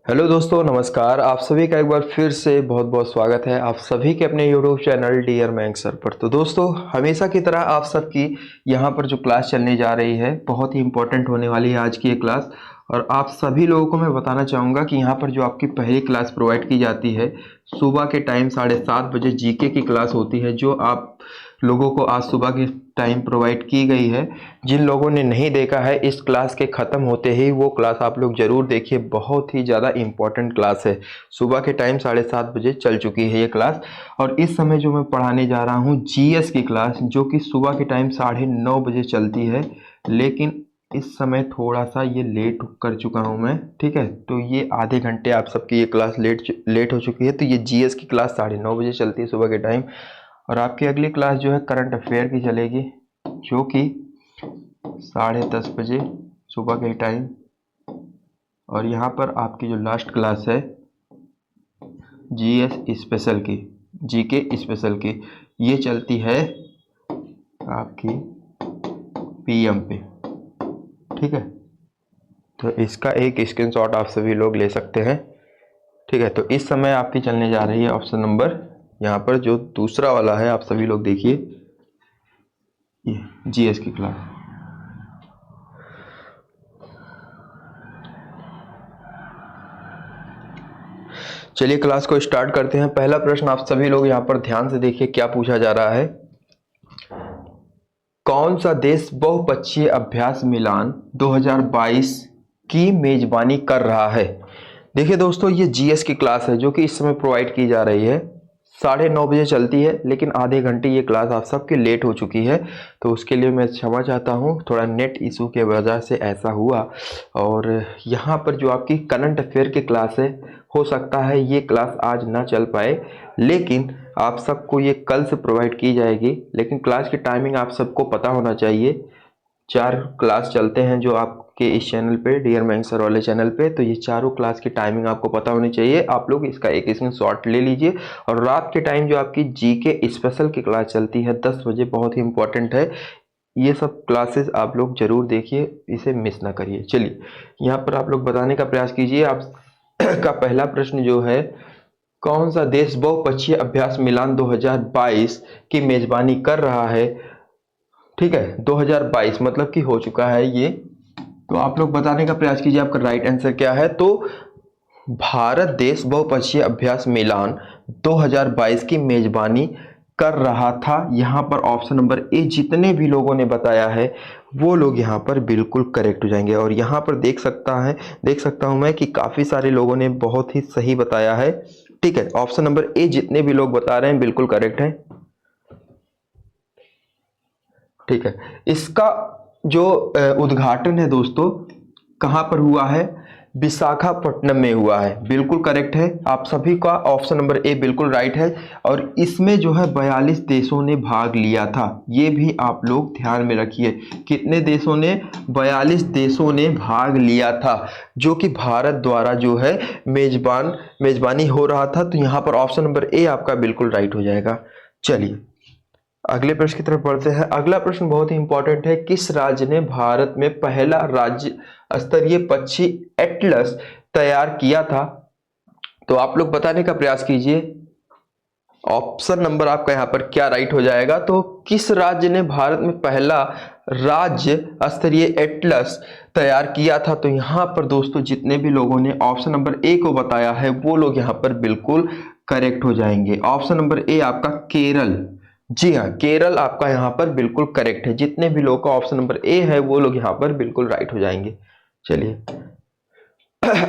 Hello दोस्तों, नमस्कार। आप सभी का एक बार फिर से बहुत बहुत स्वागत है आप सभी के अपने यूट्यूब चैनल डियर मैंग सर पर। तो दोस्तों, हमेशा की तरह आप सबकी यहाँ पर जो क्लास चलने जा रही है बहुत ही इंपॉर्टेंट होने वाली है आज की ये क्लास। और आप सभी लोगों को मैं बताना चाहूँगा कि यहाँ पर जो आपकी पहली क्लास प्रोवाइड की जाती है सुबह के टाइम 7:30 बजे जीके की क्लास होती है, जो आप लोगों को आज सुबह के टाइम प्रोवाइड की गई है। जिन लोगों ने नहीं देखा है, इस क्लास के ख़त्म होते ही वो क्लास आप लोग ज़रूर देखिए, बहुत ही ज़्यादा इम्पोर्टेंट क्लास है। सुबह के टाइम 7:30 बजे चल चुकी है ये क्लास। और इस समय जो मैं पढ़ाने जा रहा हूँ जीएस की क्लास, जो कि सुबह के टाइम 9:30 बजे चलती है, लेकिन इस समय थोड़ा सा ये लेट कर चुका हूँ मैं। ठीक है, तो ये आधे घंटे आप सबकी ये क्लास लेट हो चुकी है। तो ये जीएस की क्लास 9:30 बजे चलती है सुबह के टाइम। और आपकी अगली क्लास जो है करंट अफेयर की चलेगी, जो कि 10:30 बजे सुबह के टाइम। और यहाँ पर आपकी जो लास्ट क्लास है जीएस स्पेशल की, जीके स्पेशल की, ये चलती है आपकी पीएम पे। ठीक है, तो इसका एक स्क्रीनशॉट आप सभी लोग ले सकते हैं। ठीक है, तो इस समय आपकी चलने जा रही है ऑप्शन नंबर, यहाँ पर जो दूसरा वाला है, आप सभी लोग देखिए, ये जीएस की क्लास। चलिए क्लास को स्टार्ट करते हैं। पहला प्रश्न आप सभी लोग यहाँ पर ध्यान से देखिए, क्या पूछा जा रहा है। कौन सा देश बहुपक्षीय अभ्यास मिलान 2022 की मेजबानी कर रहा है। देखिए दोस्तों, ये जीएस की क्लास है जो कि इस समय प्रोवाइड की जा रही है। 9:30 बजे चलती है, लेकिन आधे घंटे ये क्लास आप सबकी लेट हो चुकी है, तो उसके लिए मैं क्षमा चाहता हूँ। थोड़ा नेट इशू के वजह से ऐसा हुआ। और यहाँ पर जो आपकी करंट अफेयर की क्लास है, हो सकता है ये क्लास आज ना चल पाए, लेकिन आप सबको ये कल से प्रोवाइड की जाएगी। लेकिन क्लास की टाइमिंग आप सबको पता होना चाहिए। 4 क्लास चलते हैं जो आपके इस चैनल पे, डियर मैंग सर वाले चैनल पे। तो ये चारों क्लास की टाइमिंग आपको पता होनी चाहिए। आप लोग इसका एक स्क्रीनशॉट ले लीजिए। और रात के टाइम जो आपकी जीके स्पेशल की क्लास चलती है 10 बजे, बहुत ही इंपॉर्टेंट है। ये सब क्लासेस आप लोग जरूर देखिए, इसे मिस ना करिए। चलिए यहाँ पर आप लोग बताने का प्रयास कीजिए। आप का पहला प्रश्न जो है, कौन सा देश बहुपक्षीय अभ्यास मिलान 2022 की मेजबानी कर रहा है। ठीक है, 2022 मतलब कि हो चुका है ये। तो आप लोग बताने का प्रयास कीजिए आपका राइट आंसर क्या है। तो भारत देश बहुपक्षीय अभ्यास मिलान 2022 की मेजबानी कर रहा था। यहाँ पर ऑप्शन नंबर ए जितने भी लोगों ने बताया है वो लोग यहाँ पर बिल्कुल करेक्ट हो जाएंगे। और यहाँ पर देख सकता हूँ मैं कि काफ़ी सारे लोगों ने बहुत ही सही बताया है। ठीक है, ऑप्शन नंबर ए जितने भी लोग बता रहे हैं बिल्कुल करेक्ट है। ठीक है, इसका जो उद्घाटन है दोस्तों, कहाँ पर हुआ है, विशाखापट्टनम में हुआ है। बिल्कुल करेक्ट है, आप सभी का ऑप्शन नंबर ए बिल्कुल राइट है। और इसमें जो है 42 देशों ने भाग लिया था, ये भी आप लोग ध्यान में रखिए। कितने देशों ने, 42 देशों ने भाग लिया था, जो कि भारत द्वारा जो है मेजबानी हो रहा था। तो यहाँ पर ऑप्शन नंबर ए आपका बिल्कुल राइट हो जाएगा। चलिए अगले प्रश्न की तरफ बढ़ते हैं। अगला प्रश्न बहुत ही इंपॉर्टेंट है। किस राज्य ने भारत में पहला राज्य स्तरीय पक्षी एटलस तैयार किया था। तो आप लोग बताने का प्रयास कीजिए। ऑप्शन नंबर आपका यहाँ पर क्या राइट हो जाएगा। तो किस राज्य ने भारत में पहला राज्य स्तरीय एटलस तैयार किया था। तो यहाँ पर दोस्तों जितने भी लोगों ने ऑप्शन नंबर ए को बताया है वो लोग यहाँ पर बिल्कुल करेक्ट हो जाएंगे। ऑप्शन नंबर ए आपका केरल, जी हाँ, केरल आपका यहाँ पर बिल्कुल करेक्ट है। जितने भी लोगों का ऑप्शन नंबर ए है वो लोग यहाँ पर बिल्कुल राइट हो जाएंगे। चलिए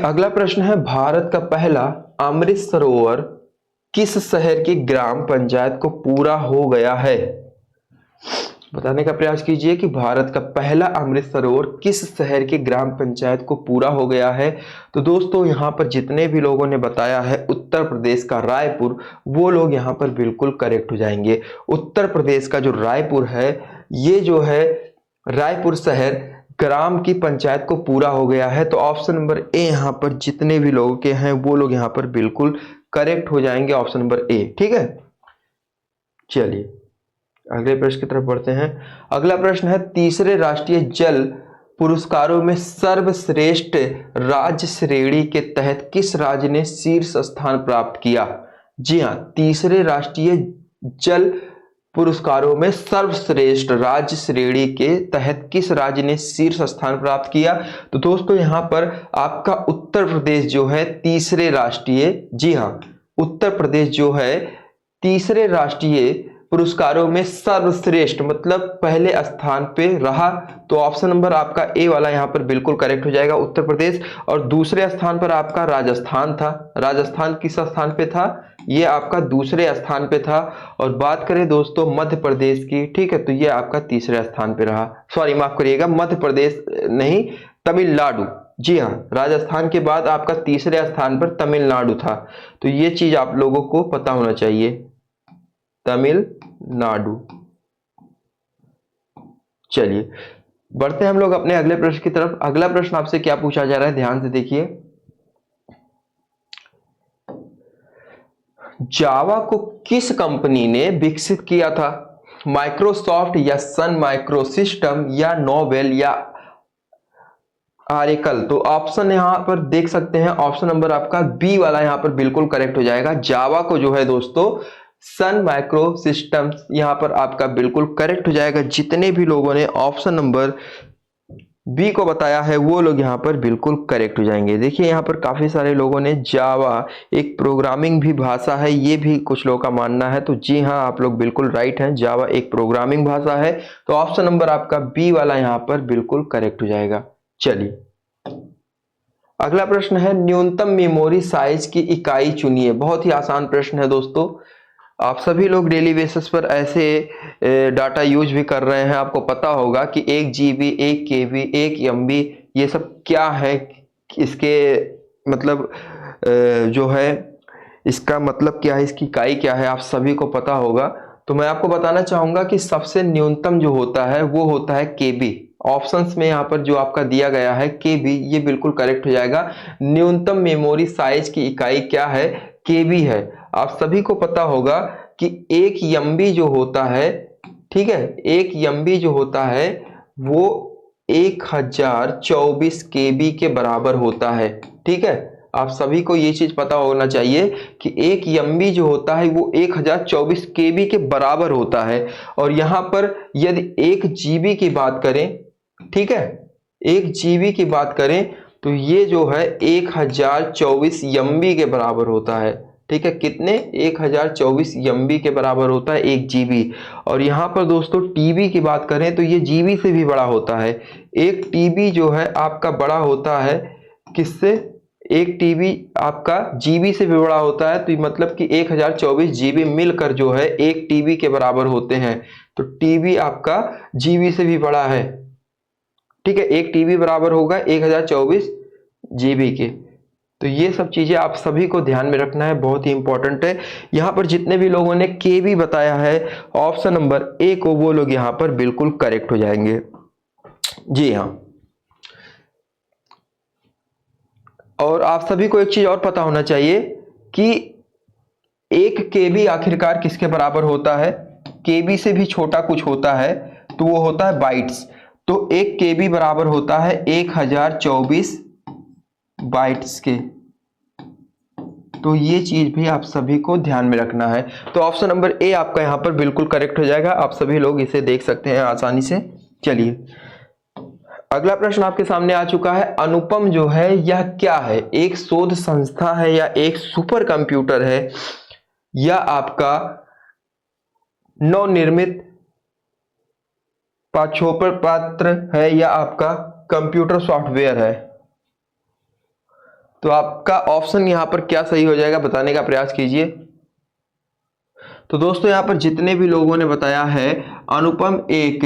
अगला प्रश्न है, भारत का पहला अमृत सरोवर किस शहर की ग्राम पंचायत को पूरा हो गया है। बताने का प्रयास कीजिए कि भारत का पहला अमृत सरोवर किस शहर की ग्राम पंचायत को पूरा हो गया है। तो दोस्तों यहाँ पर जितने भी लोगों ने बताया है उत्तर प्रदेश का रायपुर, वो लोग यहाँ पर बिल्कुल करेक्ट हो जाएंगे। उत्तर प्रदेश का जो रायपुर है, ये जो है रायपुर शहर ग्राम की पंचायत को पूरा हो गया है। तो ऑप्शन नंबर ए यहाँ पर जितने भी लोगों के हैं वो लोग यहाँ पर बिल्कुल करेक्ट हो जाएंगे, ऑप्शन नंबर ए। ठीक है, चलिए अगले प्रश्न की तरफ बढ़ते हैं। अगला प्रश्न है, तीसरे राष्ट्रीय जल पुरस्कारों में सर्वश्रेष्ठ राज्य श्रेणी के तहत किस राज्य ने शीर्ष स्थान प्राप्त किया? जी हाँ, तीसरे राष्ट्रीय जल पुरस्कारों में सर्वश्रेष्ठ राज्य श्रेणी के तहत किस राज्य ने शीर्ष स्थान प्राप्त किया? तो दोस्तों यहाँ पर आपका उत्तर प्रदेश जो है तीसरे राष्ट्रीय, जी हाँ, उत्तर प्रदेश जो है तीसरे राष्ट्रीय पुरस्कारों में सर्वश्रेष्ठ मतलब पहले स्थान पे रहा। तो ऑप्शन नंबर आपका ए वाला यहाँ पर बिल्कुल करेक्ट हो जाएगा, उत्तर प्रदेश। और दूसरे स्थान पर आपका राजस्थान था। राजस्थान किस स्थान पे था? ये आपका दूसरे स्थान पे था। और बात करें दोस्तों मध्य प्रदेश की, ठीक है, तो ये आपका तीसरे स्थान पे रहा। सॉरी माफ करिएगा, मध्य प्रदेश नहीं, तमिलनाडु। जी हाँ, राजस्थान के बाद आपका तीसरे स्थान पर तमिलनाडु था। तो ये चीज आप लोगों को पता होना चाहिए, तमिलनाडु। चलिए बढ़ते हैं हम लोग अपने अगले प्रश्न की तरफ। अगला प्रश्न आपसे क्या पूछा जा रहा है, ध्यान से देखिए। जावा को किस कंपनी ने विकसित किया था? माइक्रोसॉफ्ट या सन माइक्रोसिस्टम या नोबेल या ऑरेकल? तो ऑप्शन यहां पर देख सकते हैं, ऑप्शन नंबर आपका बी वाला यहां पर बिल्कुल करेक्ट हो जाएगा। जावा को जो है दोस्तों सन माइक्रो सिस्टम्स यहां पर आपका बिल्कुल करेक्ट हो जाएगा। जितने भी लोगों ने ऑप्शन नंबर बी को बताया है वो लोग यहां पर बिल्कुल करेक्ट हो जाएंगे। देखिए यहां पर काफी सारे लोगों ने जावा एक प्रोग्रामिंग भी भाषा है, ये भी कुछ लोगों का मानना है। तो जी हाँ, आप लोग बिल्कुल राइट हैं, जावा एक प्रोग्रामिंग भाषा है। तो ऑप्शन नंबर आपका बी वाला यहां पर बिल्कुल करेक्ट हो जाएगा। चलिए अगला प्रश्न है, न्यूनतम मेमोरी साइज की इकाई चुनिए। बहुत ही आसान प्रश्न है दोस्तों, आप सभी लोग डेली बेसिस पर ऐसे डाटा यूज भी कर रहे हैं। आपको पता होगा कि 1 GB, 1 KB, 1 MB ये सब क्या है, इसके मतलब जो है इसका मतलब क्या है, इसकी इकाई क्या है, आप सभी को पता होगा। तो मैं आपको बताना चाहूंगा कि सबसे न्यूनतम जो होता है वो होता है KB। ऑप्शंस में यहाँ पर जो आपका दिया गया है KB, ये बिल्कुल करेक्ट हो जाएगा। न्यूनतम मेमोरी साइज की इकाई क्या है? KB है। आप सभी को पता होगा कि 1 MB जो होता है, ठीक है, 1 MB जो होता है वो 1024 KB के बराबर होता है। ठीक है, आप सभी को ये चीज पता होना चाहिए कि 1 MB जो होता है वो 1024 KB के बराबर होता है। और यहाँ पर यदि 1 GB की बात करें, ठीक है, 1 GB की बात करें तो ये जो है 1024 MB के बराबर होता है। ठीक है, कितने? 1024 MB के बराबर होता है 1 GB। और यहाँ पर दोस्तों TB की बात करें तो ये GB से भी बड़ा होता है। 1 TB जो है आपका बड़ा होता है किससे? 1 TB आपका GB से भी बड़ा होता है। तो मतलब कि 1024 GB मिलकर जो है 1 TB के बराबर होते हैं। तो TB आपका GB से भी बड़ा है। ठीक है, 1 TB बराबर होगा 1024 GB के। तो ये सब चीजें आप सभी को ध्यान में रखना है, बहुत ही इंपॉर्टेंट है। यहां पर जितने भी लोगों ने KB बताया है ऑप्शन नंबर ए को, वो लोग यहां पर बिल्कुल करेक्ट हो जाएंगे। जी हाँ, और आप सभी को एक चीज और पता होना चाहिए कि 1 KB आखिरकार किसके बराबर होता है? KB से भी छोटा कुछ होता है तो वो होता है बाइट्स। तो 1 KB बराबर होता है 1024 बाइट्स के। तो ये चीज भी आप सभी को ध्यान में रखना है। तो ऑप्शन नंबर ए आपका यहां पर बिल्कुल करेक्ट हो जाएगा। आप सभी लोग इसे देख सकते हैं आसानी से। चलिए अगला प्रश्न आपके सामने आ चुका है। अनुपम जो है यह क्या है? एक शोध संस्था है या एक सुपर कंप्यूटर है या आपका नवनिर्मित पाठ्योपर पात्र है या आपका कंप्यूटर सॉफ्टवेयर है? तो आपका ऑप्शन यहां पर क्या सही हो जाएगा, बताने का प्रयास कीजिए। तो दोस्तों यहां पर जितने भी लोगों ने बताया है अनुपम एक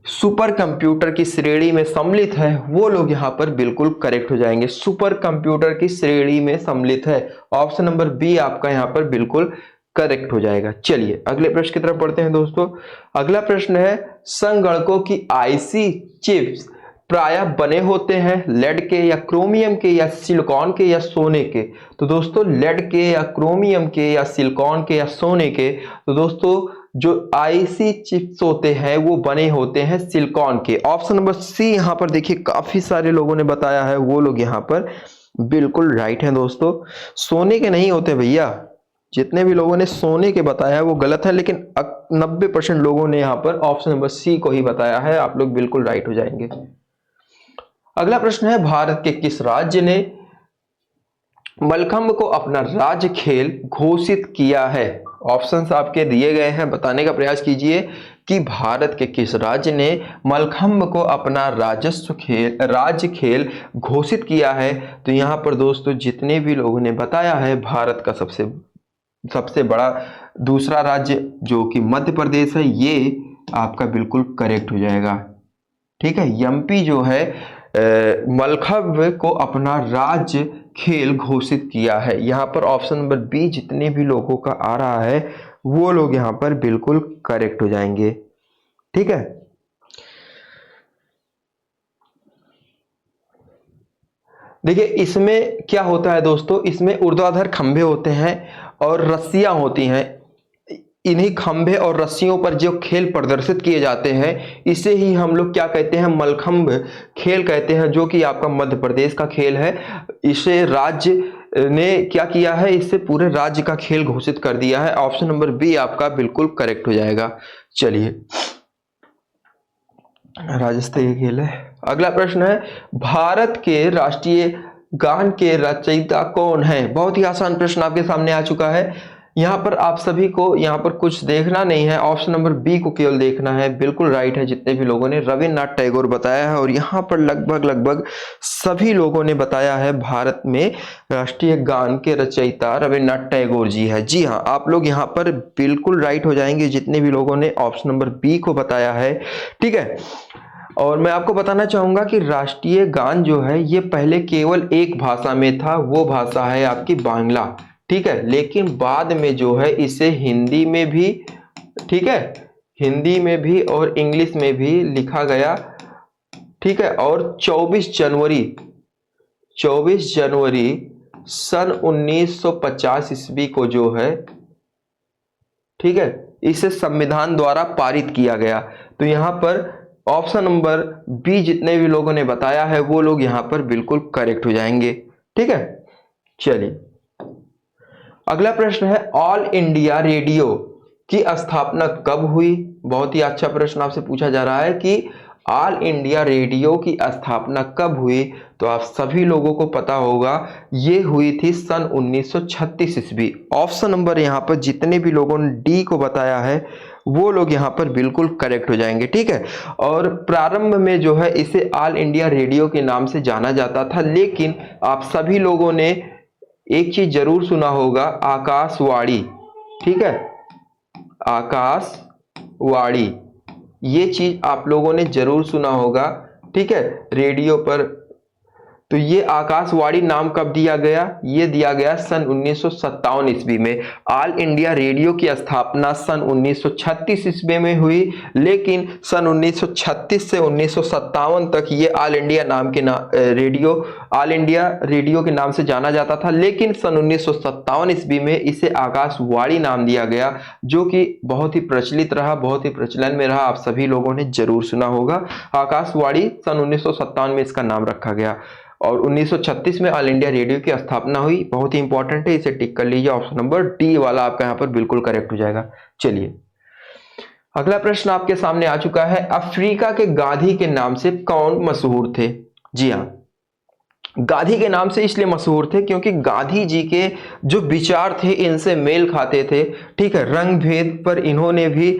सुपर कंप्यूटर की श्रेणी में सम्मिलित है, वो लोग यहां पर बिल्कुल करेक्ट हो जाएंगे। सुपर कंप्यूटर की श्रेणी में सम्मिलित है, ऑप्शन नंबर बी आपका यहां पर बिल्कुल करेक्ट हो जाएगा। चलिए अगले प्रश्न की तरफ पढ़ते हैं दोस्तों। अगला प्रश्न है, संगणकों की IC चिप्स प्रायः बने होते हैं लेड के या क्रोमियम के या सिलिकॉन के या सोने के? तो दोस्तों लेड के या क्रोमियम के या सिलिकॉन के या सोने के? तो दोस्तों जो आईसी चिप्स होते हैं वो बने होते हैं सिलिकॉन के। ऑप्शन नंबर सी यहाँ पर देखिए काफी सारे लोगों ने बताया है, वो लोग यहाँ पर बिल्कुल राइट हैं दोस्तों। सोने के नहीं होते भैया, जितने भी लोगों ने सोने के बताया है वो गलत है, लेकिन 90% लोगों ने यहाँ पर ऑप्शन नंबर सी को ही बताया है। आप लोग बिल्कुल राइट हो जाएंगे। अगला प्रश्न है, भारत के किस राज्य ने मलखंभ को अपना राज्य खेल घोषित किया है? ऑप्शंस आपके दिए गए हैं, बताने का प्रयास कीजिए कि भारत के किस राज्य ने मलखंभ को अपना राज्य खेल घोषित किया है। तो यहाँ पर दोस्तों जितने भी लोगों ने बताया है, भारत का सबसे बड़ा दूसरा राज्य जो कि मध्य प्रदेश है, ये आपका बिल्कुल करेक्ट हो जाएगा। ठीक है, एमपी जो है मलखंभ को अपना राज्य खेल घोषित किया है। यहाँ पर ऑप्शन नंबर बी जितने भी लोगों का आ रहा है वो लोग यहाँ पर बिल्कुल करेक्ट हो जाएंगे। ठीक है, देखिए इसमें क्या होता है दोस्तों, इसमें ऊर्ध्वाधर खंभे होते हैं और रस्सियां होती हैं। इन्हीं खंभे और रस्सियों पर जो खेल प्रदर्शित किए जाते हैं इसे ही हम लोग क्या कहते हैं, मलखंभ खेल कहते हैं, जो कि आपका मध्य प्रदेश का खेल है। इसे राज्य ने क्या किया है, इससे पूरे राज्य का खेल घोषित कर दिया है। ऑप्शन नंबर बी आपका बिल्कुल करेक्ट हो जाएगा। चलिए, राजस्थान खेल है। अगला प्रश्न है, भारत के राष्ट्रीय गान के रचयिता कौन है? बहुत ही आसान प्रश्न आपके सामने आ चुका है। यहाँ पर आप सभी को यहाँ पर कुछ देखना नहीं है, ऑप्शन नंबर बी को केवल देखना है। बिल्कुल राइट है जितने भी लोगों ने, रविन्द्रनाथ टैगोर बताया है। और यहाँ पर लगभग सभी लोगों ने बताया है भारत में राष्ट्रीय गान के रचयिता रविन्द्रनाथ टैगोर जी है। जी हाँ, आप लोग यहाँ पर बिल्कुल राइट हो जाएंगे जितने भी लोगों ने ऑप्शन नंबर बी को बताया है। ठीक है, और मैं आपको बताना चाहूंगा कि राष्ट्रीय गान जो है ये पहले केवल एक भाषा में था, वो भाषा है आपकी बांग्ला। ठीक है, लेकिन बाद में जो है इसे हिंदी में भी, ठीक है, हिंदी में भी और इंग्लिश में भी लिखा गया। ठीक है, और 24 जनवरी सन 1950 ईस्वी को जो है, ठीक है, इसे संविधान द्वारा पारित किया गया। तो यहां पर ऑप्शन नंबर बी जितने भी लोगों ने बताया है वो लोग यहां पर बिल्कुल करेक्ट हो जाएंगे। ठीक है, चलिए अगला प्रश्न है, ऑल इंडिया रेडियो की स्थापना कब हुई? बहुत ही अच्छा प्रश्न आपसे पूछा जा रहा है कि ऑल इंडिया रेडियो की स्थापना कब हुई। तो आप सभी लोगों को पता होगा ये हुई थी सन 1936 ईस्वी। ऑप्शन नंबर यहाँ पर जितने भी लोगों ने डी को बताया है वो लोग यहाँ पर बिल्कुल करेक्ट हो जाएंगे। ठीक है, और प्रारंभ में जो है इसे ऑल इंडिया रेडियो के नाम से जाना जाता था, लेकिन आप सभी लोगों ने एक चीज जरूर सुना होगा, आकाशवाणी। ठीक है, आकाशवाणी, ये चीज आप लोगों ने जरूर सुना होगा। ठीक है, रेडियो पर। तो ये आकाशवाणी नाम कब दिया गया? ये दिया गया सन 1957 ईस्वी में। ऑल इंडिया रेडियो की स्थापना सन 1936 ईस्वी में हुई, लेकिन सन 1936 से 1957 तक ये ऑल इंडिया नाम के ऑल इंडिया रेडियो के नाम से जाना जाता था, लेकिन सन 1957 ईस्वी में इसे आकाशवाणी नाम दिया गया, जो कि बहुत ही प्रचलित रहा, बहुत ही प्रचलन में रहा। आप सभी लोगों ने जरूर सुना होगा आकाशवाणी। सन 1957 में इसका नाम रखा गया और 1936 में ऑल इंडिया रेडियो की स्थापना हुई। बहुत ही इंपॉर्टेंट है, इसे टिक कर लीजिए। ऑप्शन नंबर डी वाला आपका यहाँ पर बिल्कुल करेक्ट हो जाएगा। चलिए अगला प्रश्न आपके सामने आ चुका है, अफ्रीका के गांधी के नाम से कौन मशहूर थे? जी हाँ, गांधी के नाम से इसलिए मशहूर थे क्योंकि गांधी जी के जो विचार थे इनसे मेल खाते थे। ठीक है, रंग भेद पर इन्होंने भी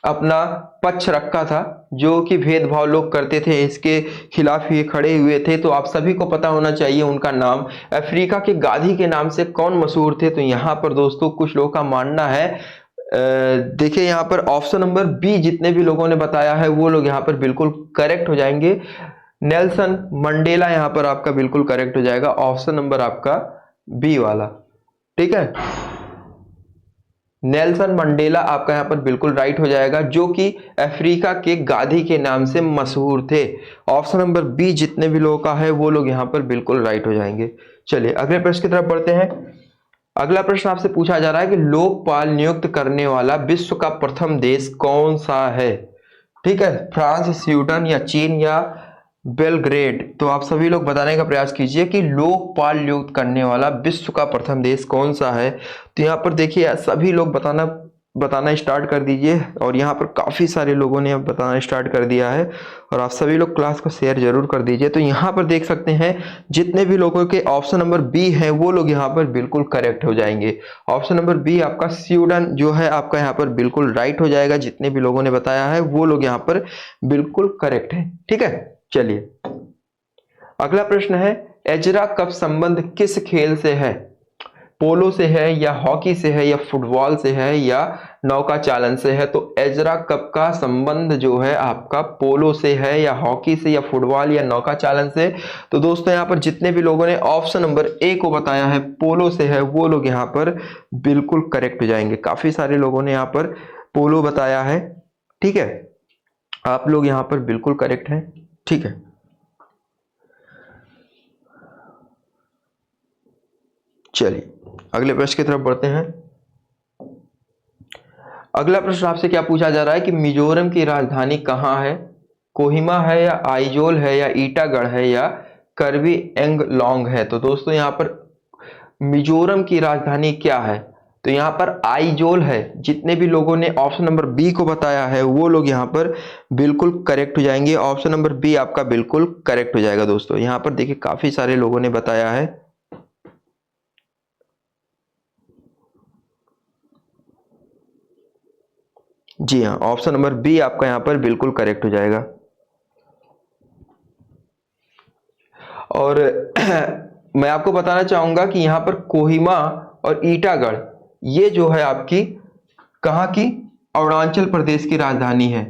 अपना पक्ष रखा था, जो कि भेदभाव लोग करते थे इसके खिलाफ ये खड़े हुए थे। तो आप सभी को पता होना चाहिए उनका नाम। अफ्रीका के गांधी के नाम से कौन मशहूर थे? तो यहाँ पर दोस्तों कुछ लोगों का मानना है, देखिए यहाँ पर ऑप्शन नंबर बी जितने भी लोगों ने बताया है वो लोग यहाँ पर बिल्कुल करेक्ट हो जाएंगे। नेल्सन मंडेला यहाँ पर आपका बिल्कुल करेक्ट हो जाएगा, ऑप्शन नंबर आपका बी वाला। ठीक है, नेल्सन मंडेला आपका यहाँ पर बिल्कुल राइट हो जाएगा, जो कि अफ्रीका के गांधी के नाम से मशहूर थे। ऑप्शन नंबर बी जितने भी लोगों का है वो लोग यहाँ पर बिल्कुल राइट हो जाएंगे। चलिए अगले प्रश्न की तरफ बढ़ते हैं। अगला प्रश्न आपसे पूछा जा रहा है कि लोकपाल नियुक्त करने वाला विश्व का प्रथम देश कौन सा है। ठीक है, फ्रांस, स्वीडन या चीन या बेलग्रेड। तो आप सभी लोग बताने का प्रयास कीजिए कि लोकपाल नियुक्त करने वाला विश्व का प्रथम देश कौन सा है। तो यहाँ पर देखिए सभी लोग बताना स्टार्ट कर दीजिए, और यहाँ पर काफी सारे लोगों ने अब बताना स्टार्ट कर दिया है, और आप सभी लोग क्लास को शेयर जरूर कर दीजिए। तो यहाँ पर देख सकते हैं जितने भी लोगों के ऑप्शन नंबर बी है वो लोग यहाँ पर बिल्कुल करेक्ट हो जाएंगे। ऑप्शन नंबर बी आपका स्वीडन जो है आपका यहाँ पर बिल्कुल राइट हो जाएगा। जितने भी लोगों ने बताया है वो लोग यहाँ पर बिल्कुल करेक्ट है। ठीक है, चलिए अगला प्रश्न है, एजरा कप संबंध किस खेल से है। पोलो से है या हॉकी से है या फुटबॉल से है या नौका चालन से है। तो एजरा कप का संबंध जो है आपका पोलो से है या हॉकी से या फुटबॉल या नौका चालन से। तो दोस्तों यहाँ पर जितने भी लोगों ने ऑप्शन नंबर ए को बताया है पोलो से है वो लोग यहाँ पर बिल्कुल करेक्ट हो जाएंगे। काफी सारे लोगों ने यहाँ पर पोलो बताया है। ठीक है, आप लोग यहाँ पर बिल्कुल करेक्ट हैं। ठीक है, चलिए अगले प्रश्न की तरफ बढ़ते हैं। अगला प्रश्न आपसे क्या पूछा जा रहा है कि मिजोरम की राजधानी कहाँ है। कोहिमा है या आइजोल है या ईटागढ़ है या करबी एंगलोंग है। तो दोस्तों यहाँ पर मिजोरम की राजधानी क्या है। तो यहाँ पर आइजोल है। जितने भी लोगों ने ऑप्शन नंबर बी को बताया है वो लोग यहाँ पर बिल्कुल करेक्ट हो जाएंगे। ऑप्शन नंबर बी आपका बिल्कुल करेक्ट हो जाएगा। दोस्तों यहाँ पर देखिए काफी सारे लोगों ने बताया है। जी हाँ, ऑप्शन नंबर बी आपका यहाँ पर बिल्कुल करेक्ट हो जाएगा। और मैं आपको बताना चाहूंगा कि यहाँ पर कोहिमा और ईटागढ़ ये जो है आपकी कहाँ की, अरुणाचल प्रदेश की राजधानी है।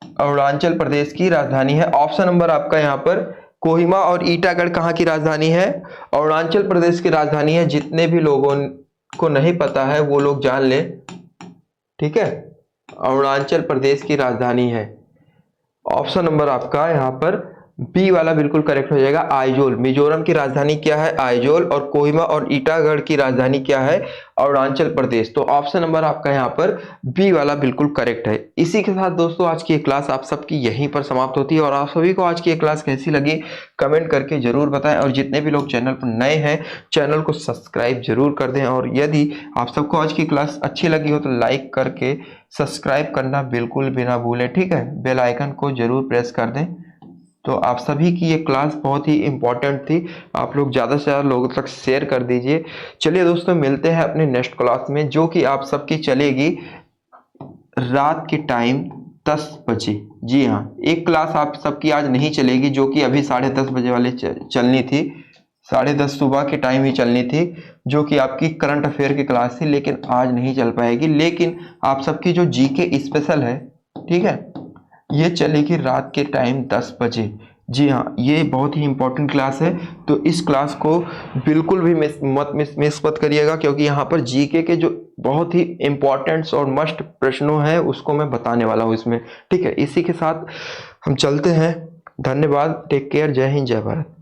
अरुणाचल प्रदेश की राजधानी है। ऑप्शन नंबर आपका यहाँ पर कोहिमा और ईटागढ़ कहाँ की राजधानी है, अरुणाचल प्रदेश की राजधानी है। जितने भी लोगों को नहीं पता है वो लोग जान ले। ठीक है, अरुणाचल प्रदेश की राजधानी है। ऑप्शन नंबर आपका यहाँ पर बी वाला बिल्कुल करेक्ट हो जाएगा, आइजोल। मिजोरम की राजधानी क्या है, आइजोल। और कोहिमा और ईटागढ़ की राजधानी क्या है, अरुणाचल प्रदेश। तो ऑप्शन नंबर आपका यहाँ पर बी वाला बिल्कुल करेक्ट है। इसी के साथ दोस्तों आज की ये क्लास आप सबकी यहीं पर समाप्त होती है। और आप सभी को आज की ये क्लास कैसी लगी कमेंट करके जरूर बताएं। और जितने भी लोग चैनल पर नए हैं चैनल को सब्सक्राइब जरूर कर दें। और यदि आप सबको आज की क्लास अच्छी लगी हो तो लाइक करके सब्सक्राइब करना बिल्कुल भी ना भूलें। ठीक है, बेल आइकन को जरूर प्रेस कर दें। तो आप सभी की ये क्लास बहुत ही इंपॉर्टेंट थी, आप लोग ज़्यादा से ज़्यादा लोगों तक शेयर कर दीजिए। चलिए दोस्तों मिलते हैं अपने नेक्स्ट क्लास में, जो कि आप सबकी चलेगी रात के टाइम 10 बजे। जी हाँ, एक क्लास आप सबकी आज नहीं चलेगी जो कि अभी 10:30 बजे वाले चलनी थी। 10:30 सुबह के टाइम ही चलनी थी, जो कि आपकी करंट अफेयर की क्लास थी, लेकिन आज नहीं चल पाएगी। लेकिन आप सबकी जो जीके स्पेशल है, ठीक है, ये चलेगी रात के टाइम 10 बजे। जी हाँ, ये बहुत ही इंपॉर्टेंट क्लास है। तो इस क्लास को बिल्कुल भी मिस मत करिएगा, क्योंकि यहाँ पर जीके के जो बहुत ही इंपॉर्टेंट और मस्ट प्रश्नों हैं उसको मैं बताने वाला हूँ इसमें। ठीक है, इसी के साथ हम चलते हैं। धन्यवाद, टेक केयर, जय हिंद, जय भारत।